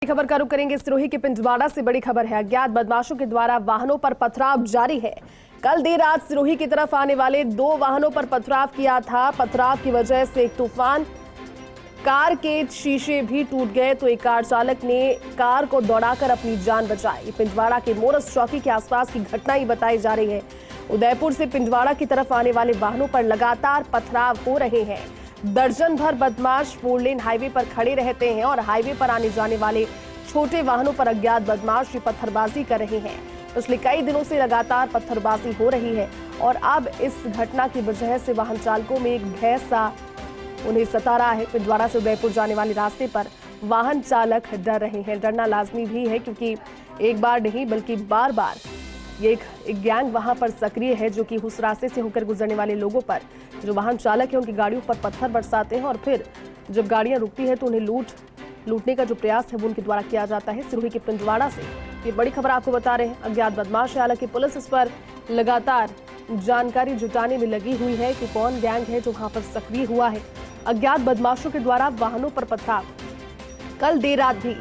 खबर का रुख करेंगे सिरोही के पिंजवाड़ा से। बड़ी खबर है, अज्ञात बदमाशों के द्वारा वाहनों पर पथराव जारी है। कल देर रात सिरोही की तरफ आने वाले 2 वाहनों पर पथराव किया था। पथराव की वजह से एक तूफान, कार के शीशे भी टूट गए तो एक कार चालक ने कार को दौड़ाकर अपनी जान बचाई। पिंजवाड़ा के मोरस चौकी के आसपास की घटना ही बताई जा रही है। उदयपुर से पिंजवाड़ा की तरफ आने वाले वाहनों पर लगातार पथराव हो रहे हैं। दर्जन भर बदमाश 4 लेन हाईवे पर खड़े रहते हैं और हाईवे पर आने जाने वाले छोटे वाहनों पर अज्ञात बदमाश पत्थरबाजी कर रहे हैं। पिछले कई दिनों से लगातार पत्थरबाजी हो रही है और अब इस घटना की वजह से वाहन चालकों में एक भय सा उन्हें सता रहा है। पिंजवाड़ा से उदयपुर जाने वाले रास्ते पर वाहन चालक डर रहे हैं। डरना लाजमी भी है क्योंकि एक बार नहीं बल्कि बार बार ये एक गैंग वहां पर सक्रिय है जो कि उस रास्ते से होकर गुजरने वाले लोगों पर, जो वाहन चालक है, उनकी गाड़ियों पर पत्थर बरसाते हैं और फिर जब गाड़ियां रुकती है तो उन्हें लूटने का जो प्रयास है वो उनके द्वारा किया जाता है। सिरोही के पिंजवाड़ा से ये बड़ी खबर आपको बता रहे हैं। अज्ञात बदमाश है, हालांकि पुलिस इस पर लगातार जानकारी जुटाने में लगी हुई है कि कौन गैंग है जो वहां पर सक्रिय हुआ है। अज्ञात बदमाशों के द्वारा वाहनों पर पथराव, कल देर रात भी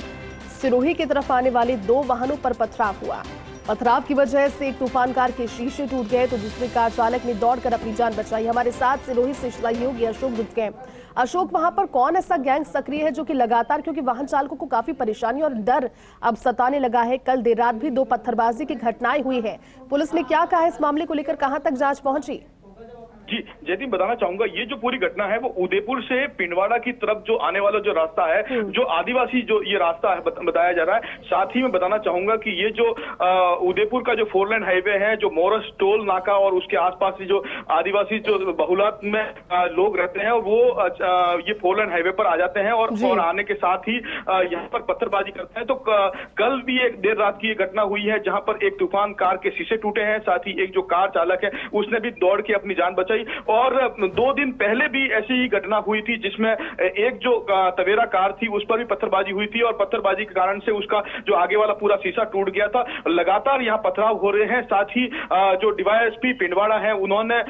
सिरोही की तरफ आने वाले 2 वाहनों पर पथराव हुआ। पथराव की वजह से एक तूफान कार के शीशे टूट गए तो दूसरे कार चालक ने दौड़कर अपनी जान बचाई। हमारे साथ सिरोही से सहयोगी अशोक जुट गए। अशोक, वहां पर कौन ऐसा गैंग सक्रिय है जो कि लगातार, क्योंकि वाहन चालकों को काफी परेशानी और डर अब सताने लगा है। कल देर रात भी 2 पत्थरबाजी की घटनाएं हुई है। पुलिस ने क्या कहा इस मामले को लेकर, कहां तक जांच पहुंची? जी जयदीप, बताना चाहूंगा ये जो पूरी घटना है वो उदयपुर से पिंडवाड़ा की तरफ जो आने वाला जो रास्ता है, जो आदिवासी जो ये रास्ता है बताया जा रहा है। साथ ही मैं बताना चाहूंगा कि ये जो उदयपुर का जो 4 लेन हाईवे है, जो मोरस टोल नाका और उसके आसपास जो आदिवासी जो बहुलात में लोग रहते हैं वो ये 4 लेन हाईवे पर आ जाते हैं और आने के साथ ही यहाँ पर पत्थरबाजी करते हैं। तो कल भी एक देर रात की घटना हुई है जहां पर एक तूफान कार के शीशे टूटे हैं। साथ ही एक जो कार चालक है उसने भी दौड़ के अपनी जान बचाई। और 2 दिन पहले भी ऐसी ही घटना हुई थी जिसमें एक जो तवेरा कार थी उस पर भी पत्थरबाजी हुई थी और पत्थरबाजी के कारण से उसका जो आगे वाला पूरा शीशा टूट गया था। लगातार यहाँ पथराव हो रहे हैं। साथ ही जो डीवाईएसपी पिंडवाड़ा है उन्होंने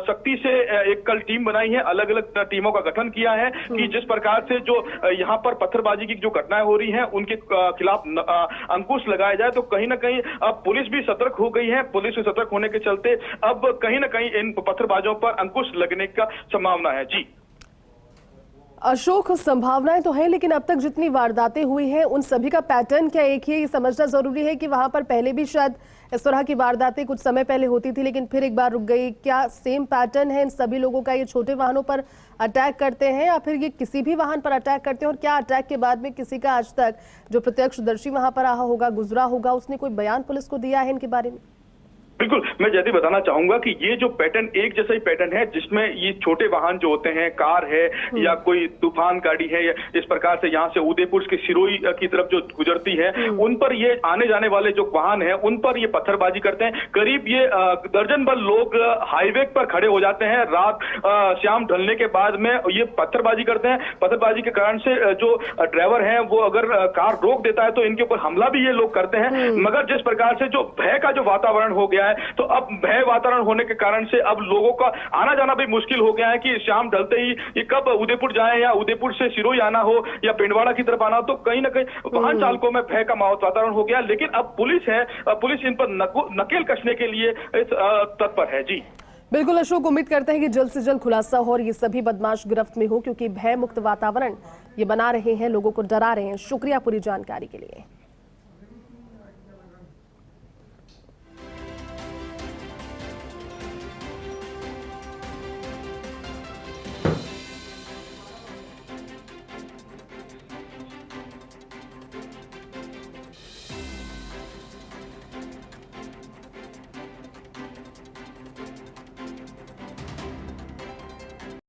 सख्ती से एक कल टीम बनाई है, अलग अलग टीमों का गठन किया है कि जिस प्रकार से जो यहाँ पर पत्थरबाजी की जो घटनाएं हो रही हैं उनके खिलाफ अंकुश लगाया जाए। तो कहीं ना कहीं अब पुलिस भी सतर्क हो गई है। पुलिस के सतर्क होने के चलते अब कहीं ना कहीं इन पत्थरबाजों पर अंकुश लगने का संभावना है। जी अशोक, संभावनाएं तो है, लेकिन अब तक जितनी वारदातें हुई हैं उन सभी का पैटर्न क्या एक ही समझना जरूरी है कि वहां पर पहले भी शायद इस तरह की वारदातें कुछ समय पहले होती थी लेकिन फिर एक बार रुक गई। क्या सेम पैटर्न है इन सभी लोगों का? ये छोटे वाहनों पर अटैक करते हैं या फिर ये किसी भी वाहन पर अटैक करते हैं? और क्या अटैक के बाद में किसी का आज तक जो प्रत्यक्षदर्शी वहां पर रहा होगा, गुजरा होगा, उसने कोई बयान पुलिस को दिया है इनके बारे में? बिल्कुल, मैं जल्दी बताना चाहूंगा कि ये जो पैटर्न एक जैसा ही पैटर्न है जिसमें ये छोटे वाहन जो होते हैं, कार है या कोई तूफान गाड़ी है, या इस प्रकार से यहाँ से उदयपुर के सिरोही की तरफ जो गुजरती है उन पर ये आने जाने वाले जो वाहन है उन पर ये पत्थरबाजी करते हैं। करीब ये दर्जन भर लोग हाईवे पर खड़े हो जाते हैं। रात शाम ढलने के बाद में ये पत्थरबाजी करते हैं। पत्थरबाजी के कारण से जो ड्राइवर है वो अगर कार रोक देता है तो इनके ऊपर हमला भी ये लोग करते हैं। मगर जिस प्रकार से जो भय का जो वातावरण हो गया तो अब भय वातावरण होने के कारण से अब लोगों का आना जाना भी मुश्किल हो गया है कि शाम ढलते ही ये कब उदयपुर जाएं या उदयपुर से सिरोही आना हो या पिंडवाड़ा की तरफ आना हो। तो कहीं ना कहीं वाहन चालकों में भय का वातावरण हो गया। लेकिन अब पुलिस है, पुलिस इन पर नकेल कसने के लिए तत्पर है। जी बिल्कुल अशोक, उम्मीद करते हैं कि जल्द से जल्द खुलासा हो और ये सभी बदमाश गिरफ्त में हो, क्योंकि भय मुक्त वातावरण ये बना रहे हैं, लोगों को डरा रहे हैं। शुक्रिया पूरी जानकारी के लिए।